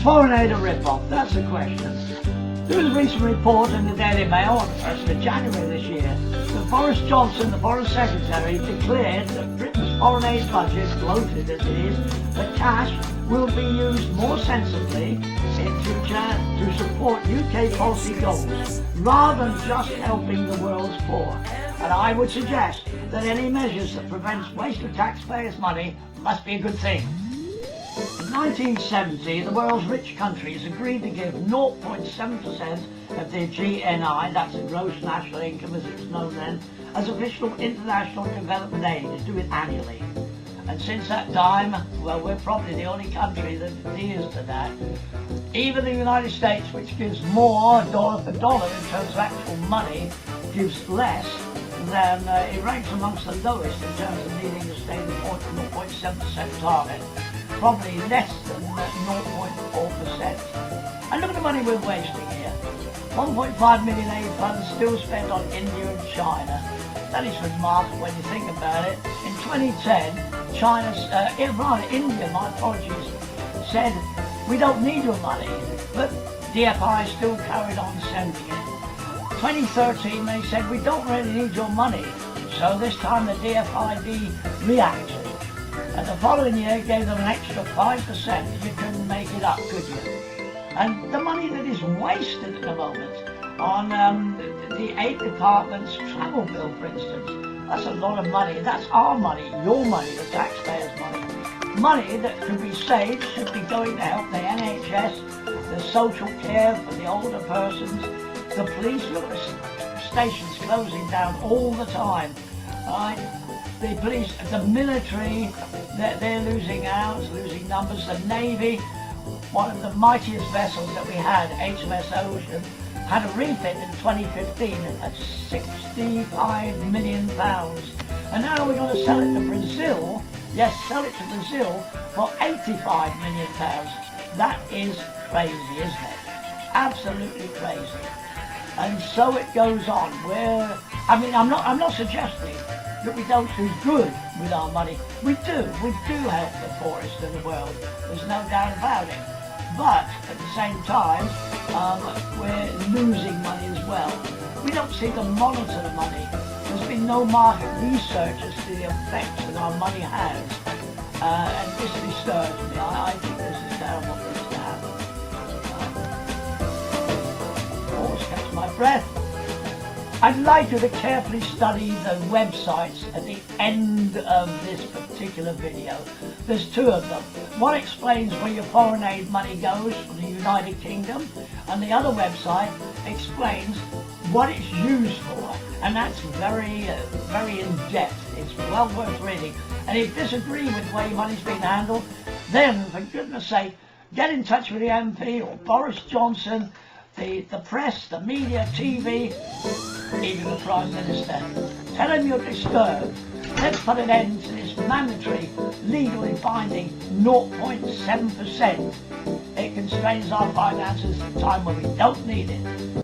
Is foreign aid a rip-off? That's the question. There was a recent report in the Daily Mail on the 1st of January this year that Boris Johnson, the Foreign Secretary, declared that Britain's foreign aid budget, bloated as it is, the cash will be used more sensibly in future to support UK policy goals, rather than just helping the world's poor. And I would suggest that any measures that prevents waste of taxpayers' money must be a good thing. In 1970, the world's rich countries agreed to give 0.7% of their GNI, that's the gross national income as it was known then, as official international development aid, to do it annually. And since that time, well, we're probably the only country that adheres to that. Even the United States, which gives more dollar for dollar in terms of actual money, gives less than, it ranks amongst the lowest in terms of needing to stay the 0.7% target. Probably less than 0.4%. And look at the money we're wasting here. 1.5 million aid funds still spent on India and China. That is remarkable when you think about it. In 2010, India, my apologies, said, we don't need your money, but DFI still carried on sending it. 2013, they said, we don't really need your money. So this time the DFID reacted. And the following year gave them an extra 5%. You couldn't make it up, could you? And the money that is wasted at the moment on the 8 departments' travel bill, for instance, that's a lot of money. That's our money, your money, the taxpayers' money. Money that could be saved should be going to help the NHS, the social care for the older persons, the police. Look at the stations closing down all the time. The police, the military, they're losing out, losing numbers. The Navy, one of the mightiest vessels that we had, HMS Ocean, had a refit in 2015 at £65 million. And now we're going to sell it to Brazil, yes, sell it to Brazil for £85 million. That is crazy, isn't it? Absolutely crazy. And so it goes on. I'm not suggesting that we don't do good with our money. We do help the poorest in the world. There's no doubt about it. But at the same time, we're losing money as well. We don't seem to monitor the money. There's been no market research as to the effects that our money has. And this disturbs me. I think this is terrible for this to happen. Always catch my breath. I'd like you to carefully study the websites at the end of this particular video. There's 2 of them. One explains where your foreign aid money goes from the United Kingdom, and the other website explains what it's used for, and that's very in-depth. It's well worth reading. And if you disagree with the way your money's being handled, then, for goodness sake, get in touch with the MP or Boris Johnson, the press, the media, TV, even the Prime Minister. Tell them you're disturbed. Let's put an end to this mandatory, legally binding 0.7%. It constrains our finances at a time when we don't need it.